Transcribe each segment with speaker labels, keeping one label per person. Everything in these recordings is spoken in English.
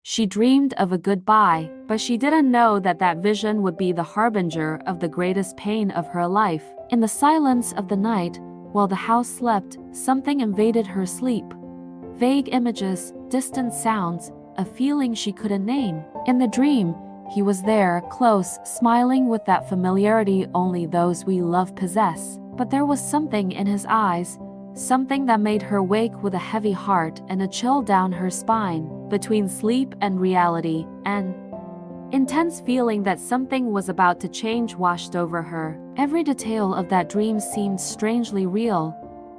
Speaker 1: She dreamed of a goodbye, but she didn't know that that vision would be the harbinger of the greatest pain of her life. In the silence of the night, while the house slept, something invaded her sleep. Vague images, distant sounds, a feeling she couldn't name. In the dream, he was there, close, smiling with that familiarity only those we love possess. But there was something in his eyes, something that made her wake with a heavy heart and a chill down her spine. Between sleep and reality, an intense feeling that something was about to change washed over her. Every detail of that dream seemed strangely real.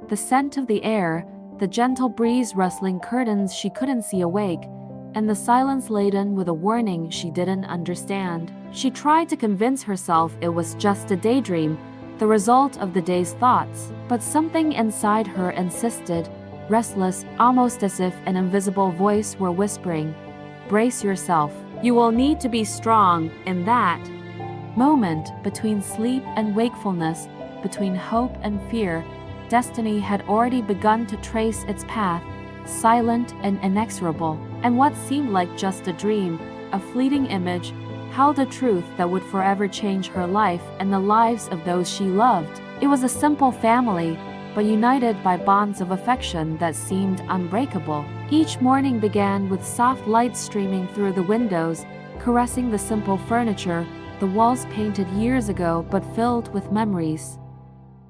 Speaker 1: The scent of the air, the gentle breeze rustling curtains she couldn't see awake, and the silence laden with a warning she didn't understand. She tried to convince herself it was just a daydream, the result of the day's thoughts, but something inside her insisted, restless, almost as if an invisible voice were whispering, "Brace yourself. You will need to be strong." In that moment, between sleep and wakefulness, between hope and fear, destiny had already begun to trace its path, silent and inexorable. And what seemed like just a dream, a fleeting image, held a truth that would forever change her life and the lives of those she loved. It was a simple family, but united by bonds of affection that seemed unbreakable. Each morning began with soft light streaming through the windows, caressing the simple furniture, the walls painted years ago but filled with memories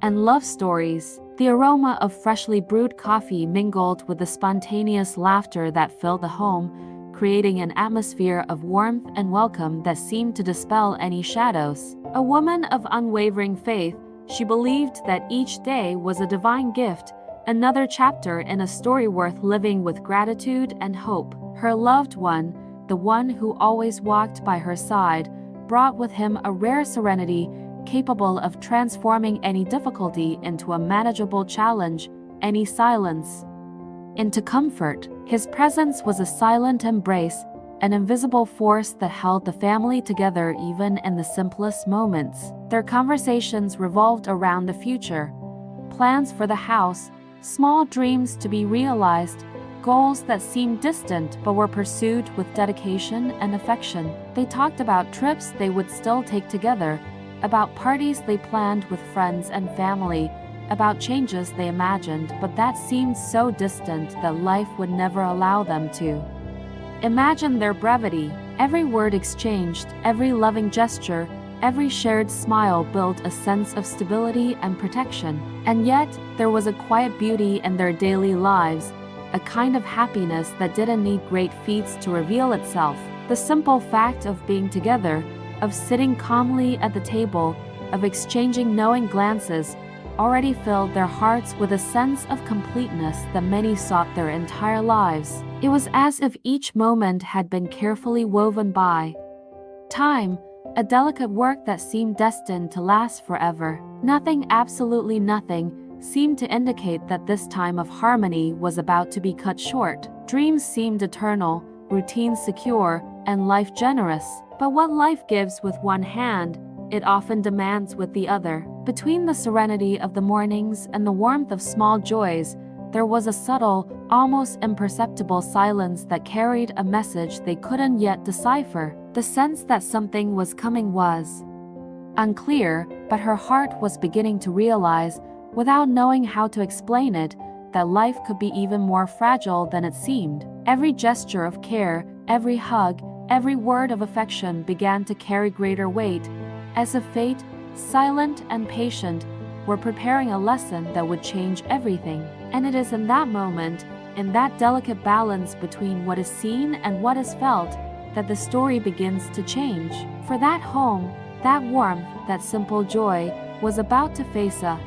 Speaker 1: and love stories. The aroma of freshly brewed coffee mingled with the spontaneous laughter that filled the home, creating an atmosphere of warmth and welcome that seemed to dispel any shadows. A woman of unwavering faith, she believed that each day was a divine gift, another chapter in a story worth living with gratitude and hope. Her loved one, the one who always walked by her side, brought with him a rare serenity, capable of transforming any difficulty into a manageable challenge, any silence into comfort. His presence was a silent embrace, an invisible force that held the family together even in the simplest moments. Their conversations revolved around the future, plans for the house, small dreams to be realized, goals that seemed distant but were pursued with dedication and affection. They talked about trips they would still take together, about parties they planned with friends and family, about changes they imagined but that seemed so distant that life would never allow them to imagine. Their brevity, every word exchanged, every loving gesture, every shared smile built a sense of stability and protection. And yet, there was a quiet beauty in their daily lives, a kind of happiness that didn't need great feats to reveal itself. The simple fact of being together, of sitting calmly at the table, of exchanging knowing glances, already filled their hearts with a sense of completeness that many sought their entire lives. It was as if each moment had been carefully woven by time, a delicate work that seemed destined to last forever. Nothing, absolutely nothing, seemed to indicate that this time of harmony was about to be cut short. Dreams seemed eternal, routine secure, and life generous. But what life gives with one hand, it often demands with the other. Between the serenity of the mornings and the warmth of small joys, there was a subtle, almost imperceptible silence that carried a message they couldn't yet decipher. The sense that something was coming was unclear, but her heart was beginning to realize, without knowing how to explain it, that life could be even more fragile than it seemed. Every gesture of care, every hug, every word of affection began to carry greater weight, as if fate, silent and patient, were preparing a lesson that would change everything. And it is in that moment, in that delicate balance between what is seen and what is felt, that the story begins to change. For that home, that warmth, that simple joy, was about to face a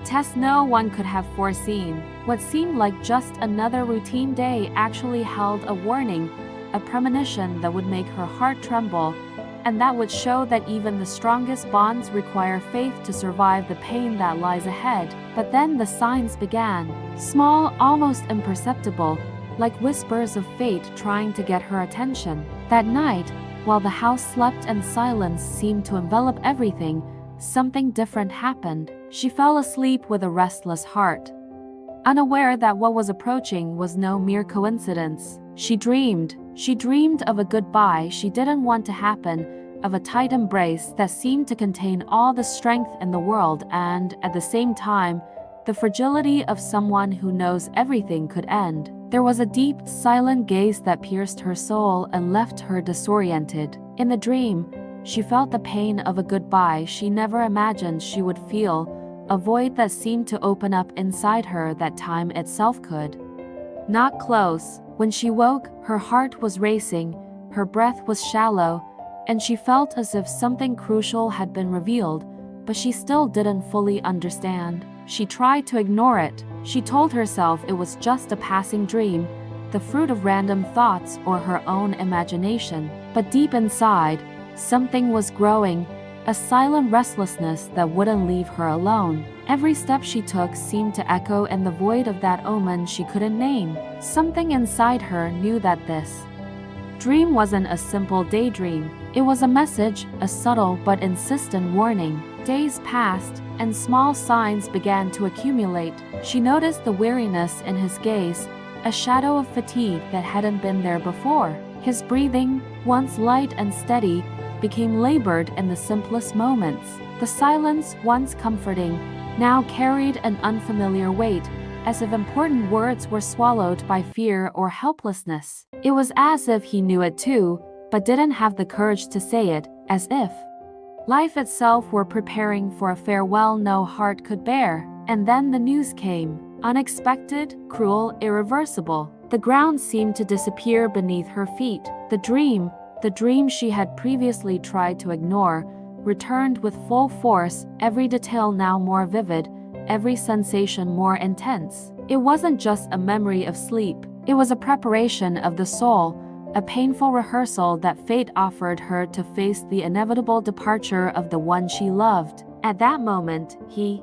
Speaker 1: test no one could have foreseen. What seemed like just another routine day actually held a warning, a premonition that would make her heart tremble, and that would show that even the strongest bonds require faith to survive the pain that lies ahead. But then the signs began, small, almost imperceptible, like whispers of fate trying to get her attention. That night, while the house slept and silence seemed to envelop everything, something different happened. She fell asleep with a restless heart, unaware that what was approaching was no mere coincidence. She dreamed She dreamed of a goodbye she didn't want to happen, of a tight embrace that seemed to contain all the strength in the world and, at the same time, the fragility of someone who knows everything could end. There was a deep, silent gaze that pierced her soul and left her disoriented. In the dream, she felt the pain of a goodbye she never imagined she would feel, a void that seemed to open up inside her that time itself could not close. When she woke, her heart was racing, her breath was shallow, and she felt as if something crucial had been revealed, but she still didn't fully understand. She tried to ignore it. She told herself it was just a passing dream, the fruit of random thoughts or her own imagination. But deep inside, something was growing, a silent restlessness that wouldn't leave her alone. Every step she took seemed to echo in the void of that omen she couldn't name. Something inside her knew that this dream wasn't a simple daydream. It was a message, a subtle but insistent warning. Days passed, and small signs began to accumulate. She noticed the weariness in his gaze, a shadow of fatigue that hadn't been there before. His breathing, once light and steady, became labored in the simplest moments. The silence, once comforting, now carried an unfamiliar weight, as if important words were swallowed by fear or helplessness. It was as if he knew it too, but didn't have the courage to say it, as if life itself were preparing for a farewell no heart could bear. And then the news came. Unexpected, cruel, irreversible. The ground seemed to disappear beneath her feet. The dream she had previously tried to ignore, returned with full force, every detail now more vivid, every sensation more intense. It wasn't just a memory of sleep. It was a preparation of the soul, a painful rehearsal that fate offered her to face the inevitable departure of the one she loved. At that moment, he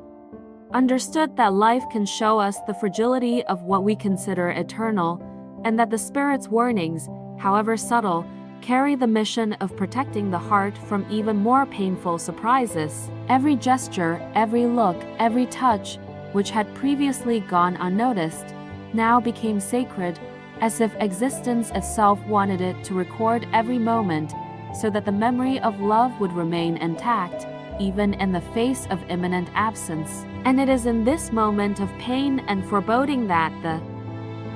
Speaker 1: understood that life can show us the fragility of what we consider eternal, and that the spirit's warnings, however subtle, carry the mission of protecting the heart from even more painful surprises. Every gesture, every look, every touch, which had previously gone unnoticed, now became sacred, as if existence itself wanted it to record every moment, so that the memory of love would remain intact, even in the face of imminent absence. And it is in this moment of pain and foreboding that the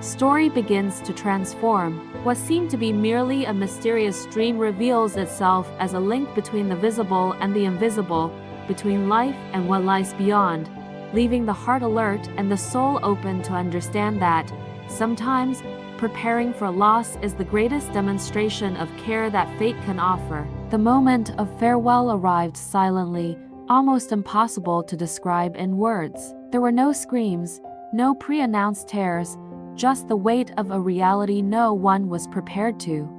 Speaker 1: story begins to transform. What seemed to be merely a mysterious dream reveals itself as a link between the visible and the invisible, between life and what lies beyond, leaving the heart alert and the soul open to understand that, sometimes, preparing for loss is the greatest demonstration of care that fate can offer. The moment of farewell arrived silently, almost impossible to describe in words. There were no screams, no pre-announced tears, just the weight of a reality no one was prepared to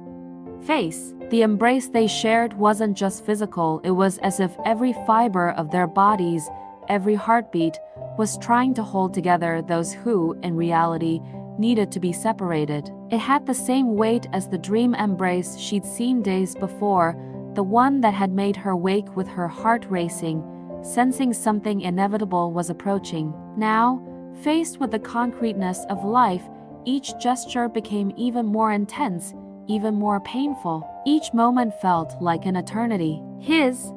Speaker 1: face. The embrace they shared wasn't just physical, it was as if every fiber of their bodies, every heartbeat, was trying to hold together those who, in reality, needed to be separated. It had the same weight as the dream embrace she'd seen days before, the one that had made her wake with her heart racing, sensing something inevitable was approaching. Now, faced with the concreteness of life, each gesture became even more intense, even more painful. Each moment felt like an eternity. His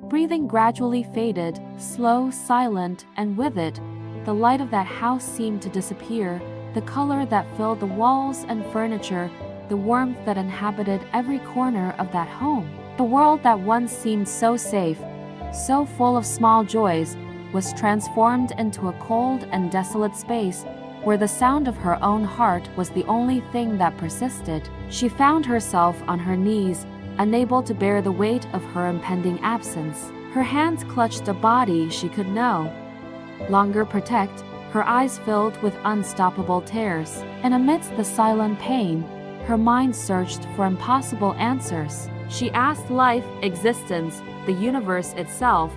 Speaker 1: breathing gradually faded, slow, silent, and with it, the light of that house seemed to disappear, the color that filled the walls and furniture, the warmth that inhabited every corner of that home. The world that once seemed so safe, so full of small joys, was transformed into a cold and desolate space, where the sound of her own heart was the only thing that persisted. She found herself on her knees, unable to bear the weight of her impending absence. Her hands clutched a body she could no longer protect, her eyes filled with unstoppable tears. And amidst the silent pain, her mind searched for impossible answers. She asked life, existence, the universe itself,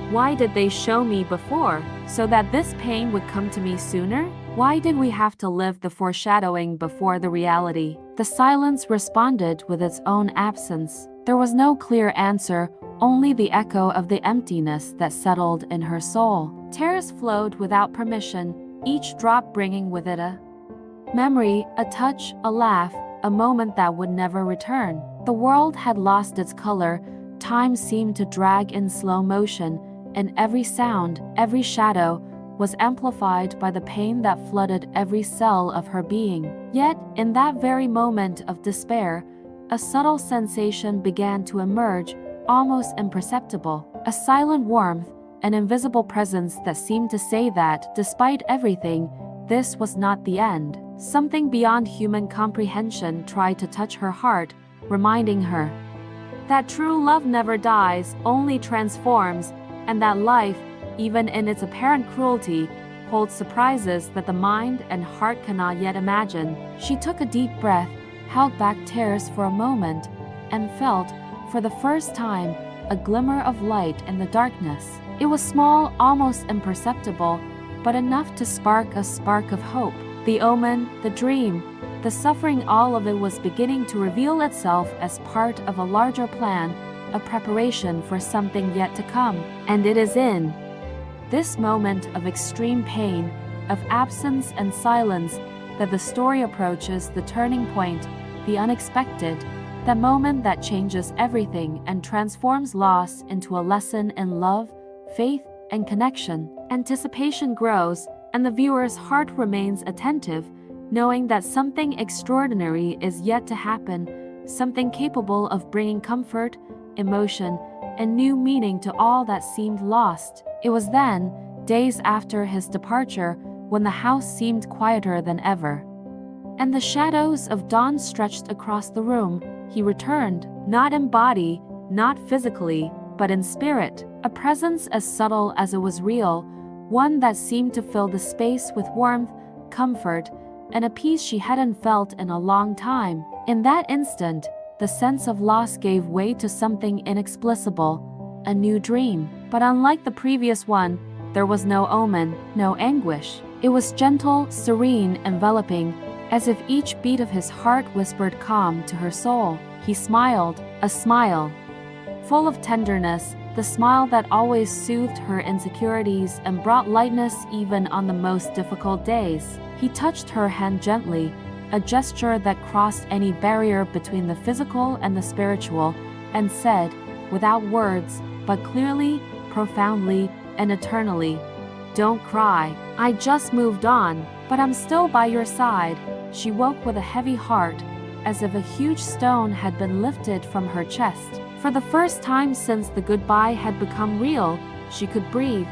Speaker 1: why did they show me before, so that this pain would come to me sooner? Why did we have to live the foreshadowing before the reality? The silence responded with its own absence. There was no clear answer, only the echo of the emptiness that settled in her soul. Tears flowed without permission, each drop bringing with it a memory, a touch, a laugh, a moment that would never return. The world had lost its color, time seemed to drag in slow motion, and every sound, every shadow, was amplified by the pain that flooded every cell of her being. Yet, in that very moment of despair, a subtle sensation began to emerge, almost imperceptible. A silent warmth, an invisible presence that seemed to say that, despite everything, this was not the end. Something beyond human comprehension tried to touch her heart, reminding her that true love never dies, only transforms, and that life, even in its apparent cruelty, holds surprises that the mind and heart cannot yet imagine. She took a deep breath, held back tears for a moment, and felt, for the first time, a glimmer of light in the darkness. It was small, almost imperceptible, but enough to spark a spark of hope. The omen, the dream, the suffering, all of it was beginning to reveal itself as part of a larger plan, a preparation for something yet to come. And it is in this moment of extreme pain, of absence and silence, that the story approaches the turning point, the unexpected, that moment that changes everything and transforms loss into a lesson in love, faith, and connection. Anticipation grows, and the viewer's heart remains attentive, knowing that something extraordinary is yet to happen, something capable of bringing comfort, emotion, and new meaning to all that seemed lost. It was then, days after his departure, when the house seemed quieter than ever, and the shadows of dawn stretched across the room, he returned, not in body, not physically, but in spirit, a presence as subtle as it was real, one that seemed to fill the space with warmth, comfort, and a peace she hadn't felt in a long time. In that instant, the sense of loss gave way to something inexplicable, a new dream. But unlike the previous one, there was no omen, no anguish. It was gentle, serene, enveloping, as if each beat of his heart whispered calm to her soul. He smiled, a smile full of tenderness, the smile that always soothed her insecurities and brought lightness even on the most difficult days. He touched her hand gently, a gesture that crossed any barrier between the physical and the spiritual, and said, without words, but clearly, profoundly, and eternally, "Don't cry. I just moved on, but I'm still by your side." She woke with a heavy heart, as if a huge stone had been lifted from her chest. For the first time since the goodbye had become real, she could breathe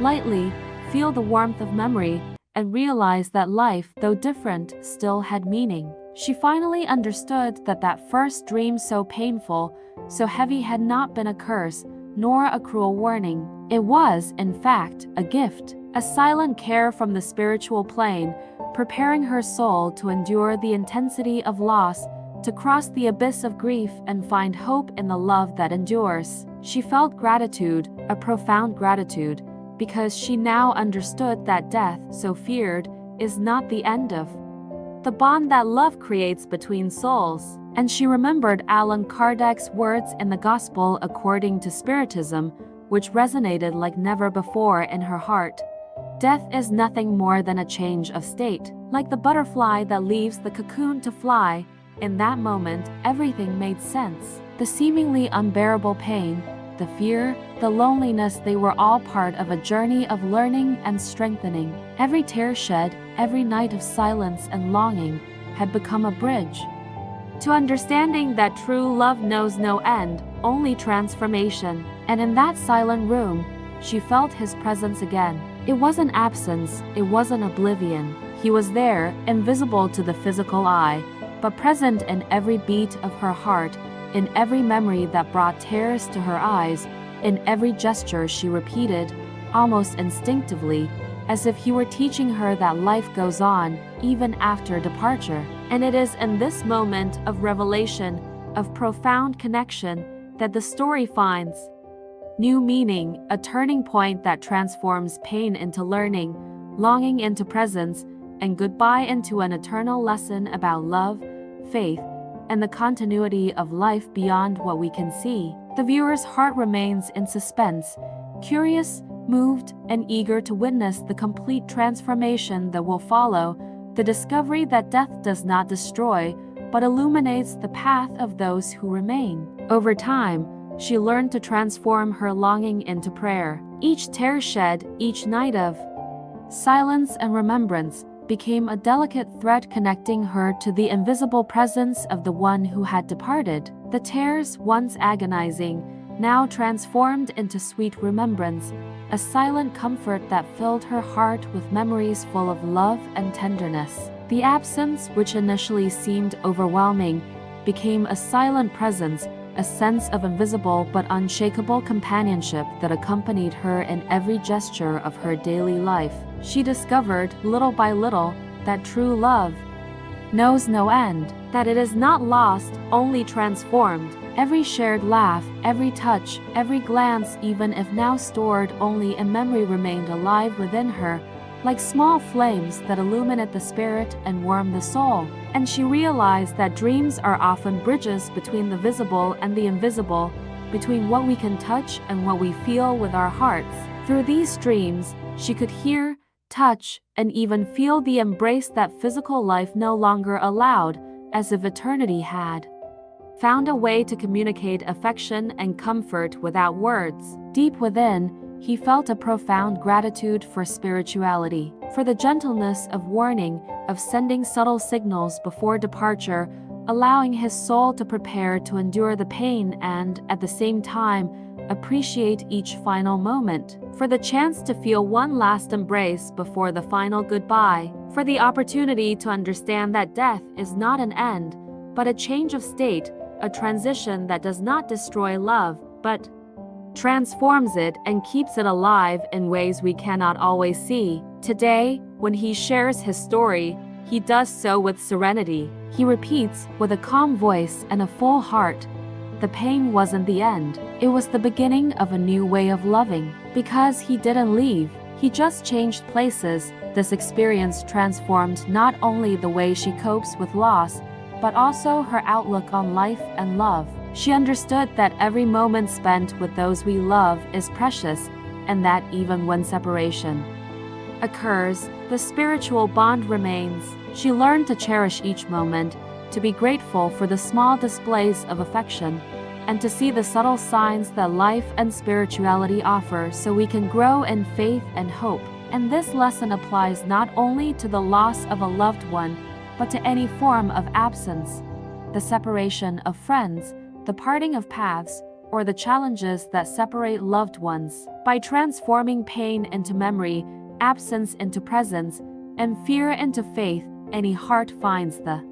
Speaker 1: lightly, feel the warmth of memory, and realize that life, though different, still had meaning. She finally understood that that first dream, so painful, so heavy, had not been a curse, nor a cruel warning. It was, in fact, a gift, a silent care from the spiritual plane, preparing her soul to endure the intensity of loss, to cross the abyss of grief and find hope in the love that endures. She felt gratitude, a profound gratitude, because she now understood that death, so feared, is not the end of the bond that love creates between souls. And she remembered Allan Kardec's words in the Gospel according to Spiritism, which resonated like never before in her heart. Death is nothing more than a change of state. Like the butterfly that leaves the cocoon to fly, in that moment, everything made sense. The seemingly unbearable pain, the fear, the loneliness, they were all part of a journey of learning and strengthening. Every tear shed, every night of silence and longing, had become a bridge to understanding that true love knows no end, only transformation. And in that silent room, she felt his presence again. It wasn't absence, it wasn't oblivion. He was there, invisible to the physical eye, but present in every beat of her heart, in every memory that brought tears to her eyes, in every gesture she repeated, almost instinctively, as if he were teaching her that life goes on, even after departure. And it is in this moment of revelation, of profound connection, that the story finds new meaning, a turning point that transforms pain into learning, longing into presence, and goodbye into an eternal lesson about love, faith, and the continuity of life beyond what we can see. The viewer's heart remains in suspense, curious, moved, and eager to witness the complete transformation that will follow, the discovery that death does not destroy, but illuminates the path of those who remain. Over time, she learned to transform her longing into prayer. Each tear shed, each night of silence and remembrance, became a delicate thread connecting her to the invisible presence of the one who had departed. The tears, once agonizing, now transformed into sweet remembrance, a silent comfort that filled her heart with memories full of love and tenderness. The absence, which initially seemed overwhelming, became a silent presence, a sense of invisible but unshakable companionship that accompanied her in every gesture of her daily life. She discovered, little by little, that true love knows no end, that it is not lost, only transformed. Every shared laugh, every touch, every glance, even if now stored only in memory, remained alive within her, like small flames that illuminate the spirit and warm the soul. And she realized that dreams are often bridges between the visible and the invisible, between what we can touch and what we feel with our hearts. Through these dreams, she could hear, touch, and even feel the embrace that physical life no longer allowed, as if eternity had found a way to communicate affection and comfort without words. Deep within, he felt a profound gratitude for spirituality, for the gentleness of warning, of sending subtle signals before departure, allowing his soul to prepare to endure the pain and, at the same time, appreciate each final moment, for the chance to feel one last embrace before the final goodbye, for the opportunity to understand that death is not an end, but a change of state, a transition that does not destroy love, but transforms it and keeps it alive in ways we cannot always see. Today, when he shares his story, he does so with serenity. He repeats, with a calm voice and a full heart, the pain wasn't the end. It was the beginning of a new way of loving. Because he didn't leave, he just changed places. This experience transformed not only the way she copes with loss, but also her outlook on life and love. She understood that every moment spent with those we love is precious, and that even when separation occurs, the spiritual bond remains. She learned to cherish each moment, to be grateful for the small displays of affection, and to see the subtle signs that life and spirituality offer so we can grow in faith and hope. And this lesson applies not only to the loss of a loved one, but to any form of absence, the separation of friends, the parting of paths, or the challenges that separate loved ones. By transforming pain into memory, absence into presence, and fear into faith, any heart finds the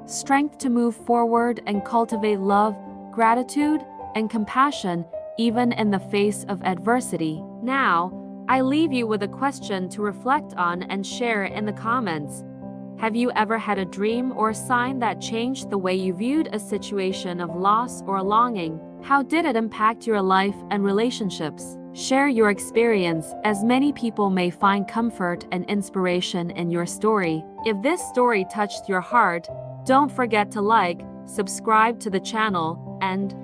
Speaker 1: strength to move forward and cultivate love, gratitude, and compassion, even in the face of adversity. Now, I leave you with a question to reflect on and share in the comments. Have you ever had a dream or sign that changed the way you viewed a situation of loss or longing? How did it impact your life and relationships? Share your experience, as many people may find comfort and inspiration in your story. If this story touched your heart, don't forget to like, subscribe to the channel, and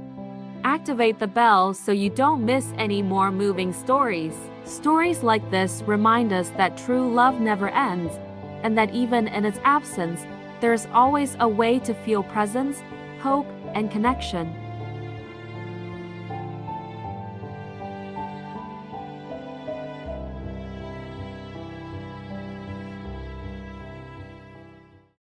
Speaker 1: activate the bell so you don't miss any more moving stories. Stories like this remind us that true love never ends, and that even in its absence, there's always a way to feel presence, hope, and connection.